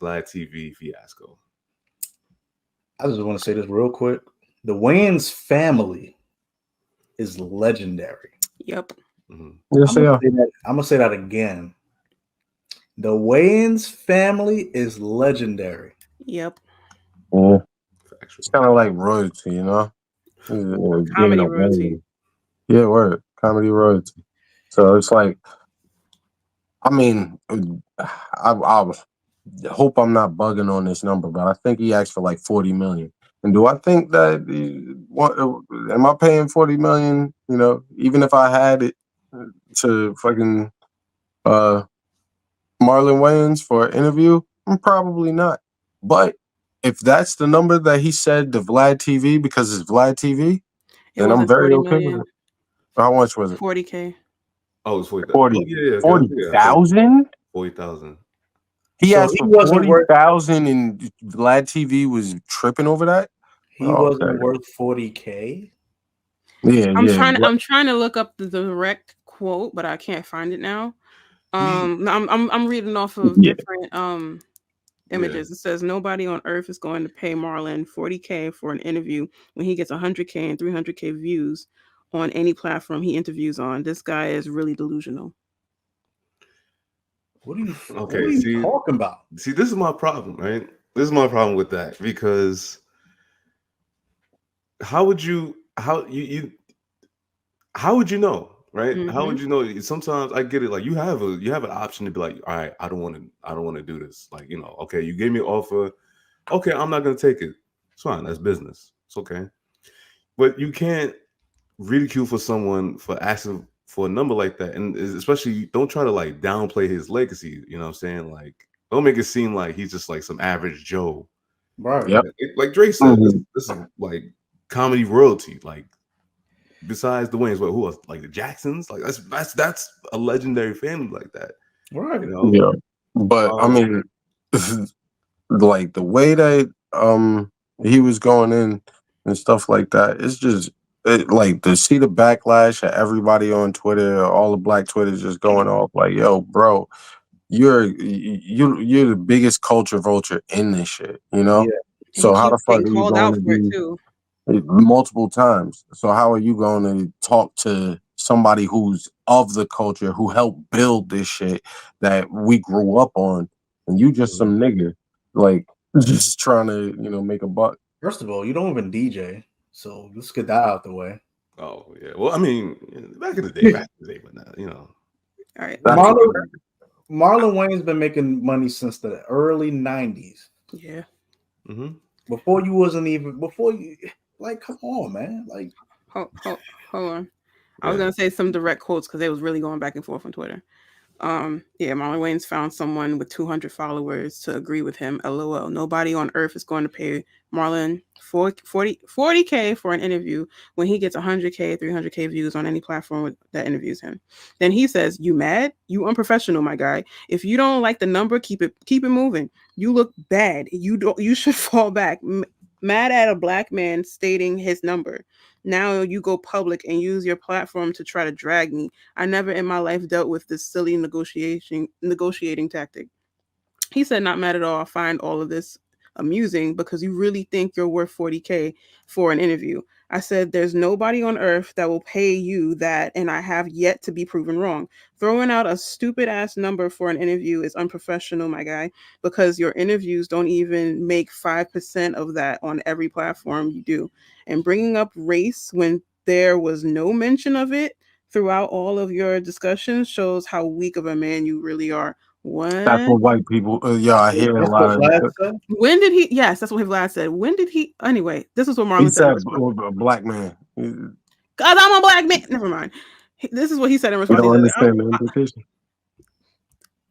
Vlad TV fiasco? I just want to say this real quick. The Wayans family is legendary. Yep. Mm-hmm. Yes, I'm gonna say that again. The Wayans family is legendary. Yep. Yeah. Factual. It's kind of like royalty, you know? Being Comedy a royalty. Wayne. Yeah, word. Comedy royalty. So it's like, I mean, I hope I'm not bugging on this number, but I think he asked for like 40 million. And do I think that am I paying 40 million? You know, even if I had it to fucking Marlon Wayans for an interview, probably not. But if that's the number that he said to Vlad TV because it's Vlad TV, It then I'm wasn't very 40 okay with million. it. How much was it? 40K. Oh, it's 40,000. 40. Oh, yeah, okay. 40,000? 40,000. He So asked he for wasn't worth 40,000 and Vlad TV was tripping over that? he Oh, wasn't okay. worth 40K. Yeah, I'm yeah. trying to look up the direct quote, but I can't find it now. I'm reading off of Yeah. different images. It says nobody on earth is going to pay Marlon 40K for an interview when he gets 100K and 300K views on any platform he interviews on. This guy is really delusional. What are you see, talking about? See, this is my problem, right? This is my problem with that because how would you know, right? How would you know? Sometimes I get it. Like you have an option to be like, all right, I don't want to do this. Like, you know, okay, you gave me an offer. Okay, I'm not gonna take it. It's fine. That's business. It's okay. But you can't ridicule for someone for asking for a number like that, and especially don't try to like downplay his legacy. You know what I'm saying? Like, don't make it seem like he's just like some average Joe. Right. Yep. Like Dre said, this is like comedy royalty. Like, besides the Wayans, who else? Like the Jacksons. Like that's a legendary family like that. Right. You know? Yeah. But I mean, like the way that he was going in and stuff like that, it's just like to see the backlash of everybody on Twitter, all the black Twitter just going off like, yo, bro, you're the biggest culture vulture in this shit, you know? Yeah. So how the fuck Getting are you called going out to for it be too. multiple times? So how are you going to talk to somebody who's of the culture, who helped build this shit that we grew up on, and you just some nigga like just trying to, you know, make a buck? First of all, you don't even DJ, so let's get that out the way. Oh yeah. Well, I mean, back in the day, but now, you know. All right. Marlon Wayne's been making money since the early 90s. Yeah. Mm-hmm. Before you, like, come on, man. Like, hold on. I was gonna say some direct quotes because they was really going back and forth on Twitter. Marlon Wayans found someone with 200 followers to agree with him. LOL. Nobody on earth is going to pay Marlon 40K for an interview when he gets 100K, 300K views on any platform that interviews him. Then he says, "You mad? You unprofessional, my guy. If you don't like the number, keep it moving. You look bad. You should fall back." Mad at a black man stating his number. Now you go public and use your platform to try to drag me. I never in my life dealt with this silly negotiating tactic. He said, "Not mad at all. I find all of this amusing because you really think you're worth 40K for an interview." I said, "There's nobody on earth that will pay you that, and I have yet to be proven wrong. Throwing out a stupid ass number for an interview is unprofessional, my guy, because your interviews don't even make 5% of that on every platform you do. And bringing up race when there was no mention of it throughout all of your discussions shows how weak of a man you really are." What? That's what white people. I hear a that's lot what of. Vlad said? When did he? Yes, that's what Vlad said. When did he? Anyway, this is what He Marlon said. said a black man. You Because I'm a black man. Never mind. This is what he said in response. don't He said, understand the implication.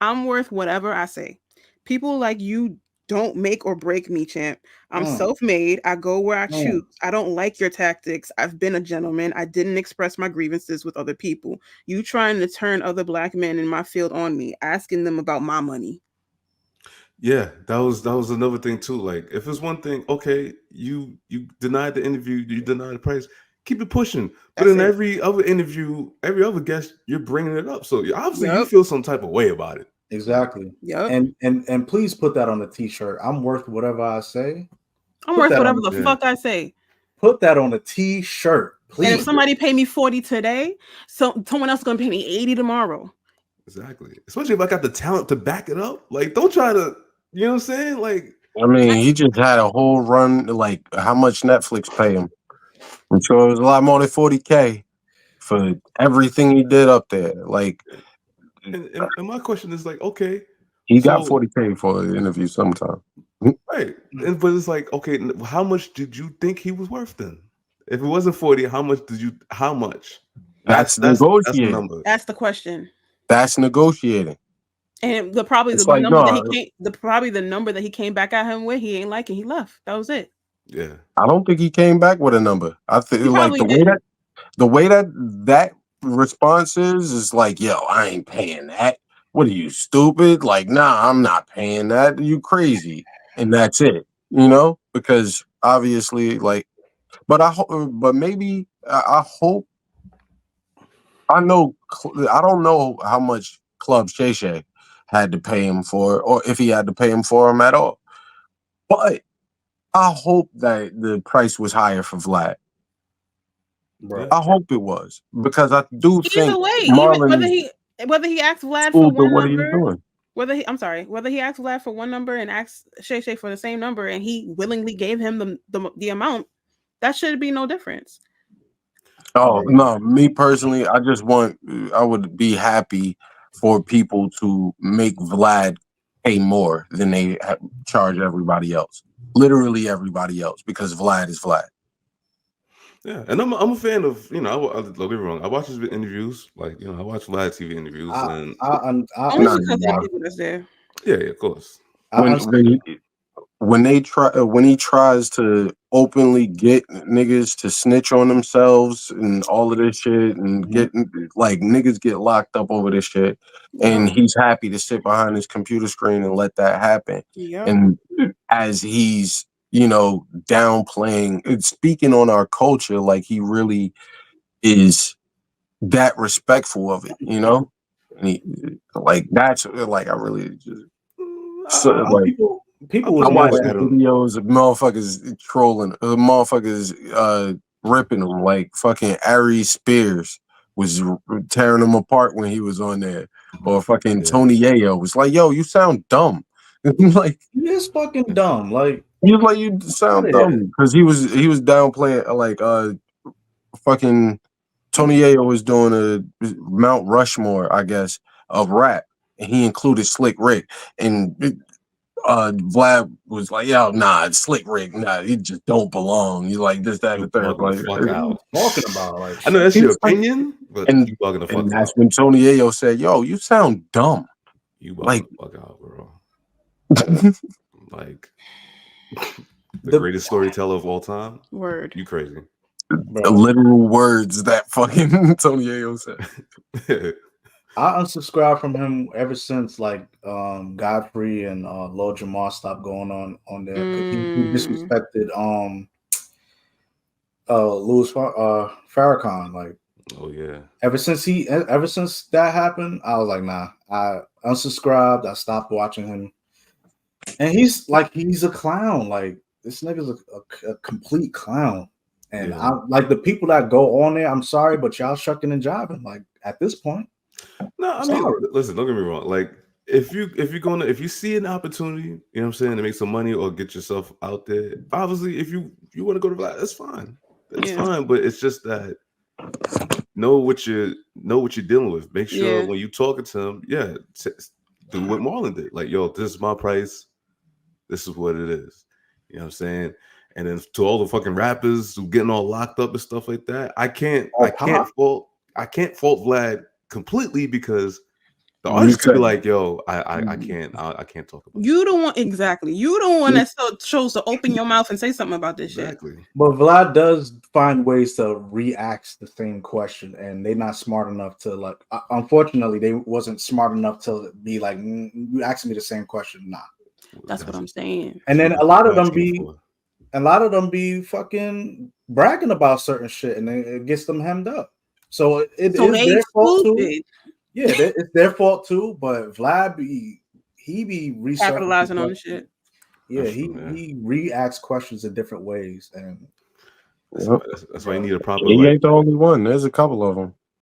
I'm worth whatever I say. People like you don't make or break me, champ. I'm self-made. I go where I choose. I don't like your tactics. I've been a gentleman. I didn't express my grievances with other people. You trying to turn other black men in my field on me, asking them about my money. Yeah, that was another thing too. Like, if it's one thing, okay, you denied the interview, you denied the price, keep it pushing. But every other interview, every other guest, you're bringing it up. So obviously, you feel some type of way about it. Exactly. Yep. And please put that on a t-shirt. I'm worth whatever I say. I'm Put worth that whatever on the fuck I say. Put that on a t-shirt, And if please. somebody pay me 40 today, so someone else is gonna pay me 80 tomorrow. Exactly. Especially if I got the talent to back it up. Like, don't try to, you know what I'm saying? Like, I mean, he just had a whole run. Like, how much Netflix pay him? I'm sure it was a lot more than 40K for everything he did up there. Like, and my question is like, okay, he got so 40K for an interview sometime. right, but it's like, okay, how much did you think he was worth then? If it wasn't 40, how much did you? How much? That's That's the negotiating. number. That's the question. That's negotiating. And probably It's the like, number that no, he came, probably the number that he came back at him with, he ain't like it. He left. That was it. Yeah. I don't think he came back with a number. I think He like probably the didn't. way that response is like, yo, I ain't paying that. What are you, stupid? Like, nah, I'm not paying that. You crazy. And that's it. You know? Because obviously, like, but but maybe I hope I don't know how much Club Shay Shay had to pay him for, or if he had to pay him for him at all. But I hope that the price was higher for Vlad. Bro. I hope it was, because I do think Either way, even Marlon whether he asked Vlad for fooled with one what he's number, doing. whether he asked Vlad for one number and asked Shay Shay for the same number, and he willingly gave him the amount, that should be no difference. Oh no, me personally, I would be happy for people to make Vlad pay more than they charge everybody else. Literally everybody else, because Vlad is Vlad. Yeah, and I'm a fan of, you know, don't get me wrong, I watch his interviews, like, you know, I watch live TV interviews, and Only Nah, because of the nah. people that's there. yeah, of course. When he tries to openly get niggas to snitch on themselves and all of this shit and get like niggas get locked up over this shit, and he's happy to sit behind his computer screen and let that happen. Yep. And as he's, you know, downplaying, speaking on our culture like he really is that respectful of it, you know? And he, like, that's like, I really just so like people I was watch mad at him. videos of motherfuckers trolling, motherfuckers ripping them like fucking Ari Spears was tearing him apart when he was on there, or fucking Tony Yayo was like, "Yo, you sound dumb." Like, he is fucking dumb. Like, you sound dumb, because he was downplaying like fucking Tony Yayo was doing a Mount Rushmore, I guess, of rap, and he included Slick Rick, and Vlad was like, "Yo, nah, it's Slick Rick, nah, you just don't belong. You like this, that, and the third." Like, fuck out. Talking about, like, I know that's your like, opinion, but and you bugging the fuck and out. that's when Tony Yayo said, "Yo, you sound dumb." You bugging Like, the fuck out, bro. Like the greatest storyteller of all time. Word. You crazy. the literal words that fucking Tony Yayo said. I unsubscribed from him ever since like Godfrey and Lord Jamar stopped going on there because he disrespected Louis Farrakhan. Like, oh yeah. Ever since that happened, I was like, nah. I unsubscribed. I stopped watching him, and he's a clown. Like, this nigga's a complete clown. And I like the people that go on there. I'm sorry, but y'all shucking and jiving. Like, at this point. No, I mean, listen, don't get me wrong. Like, if you see an opportunity, you know what I'm saying, to make some money or get yourself out there, obviously, if you want to go to Vlad, that's fine. That's fine. But it's just that know what you're dealing with. Make sure when you talking to him, do what Marlon did. Like, yo, this is my price. This is what it is. You know what I'm saying? And then to all the fucking rappers who getting all locked up and stuff like that, I can't fault Vlad completely, because the artist could be like, yo, I can't talk about you don't want you don't want that chose to open your mouth and say something about this shit. But Vlad does find ways to re-ask the same question, and they're not smart enough to, like, unfortunately they wasn't smart enough to be like, you asked me the same question. Nah, that's what I'm saying. And then a lot of them be fucking bragging about certain shit, and it gets them hemmed up. So it is their fault too. Yeah, it's their fault too. But Vlad he be researching, capitalizing on the shit. Yeah, That's true, yeah. he reacts questions in different ways, and that's why you need a proper He like. ain't the only one. There's a couple of them.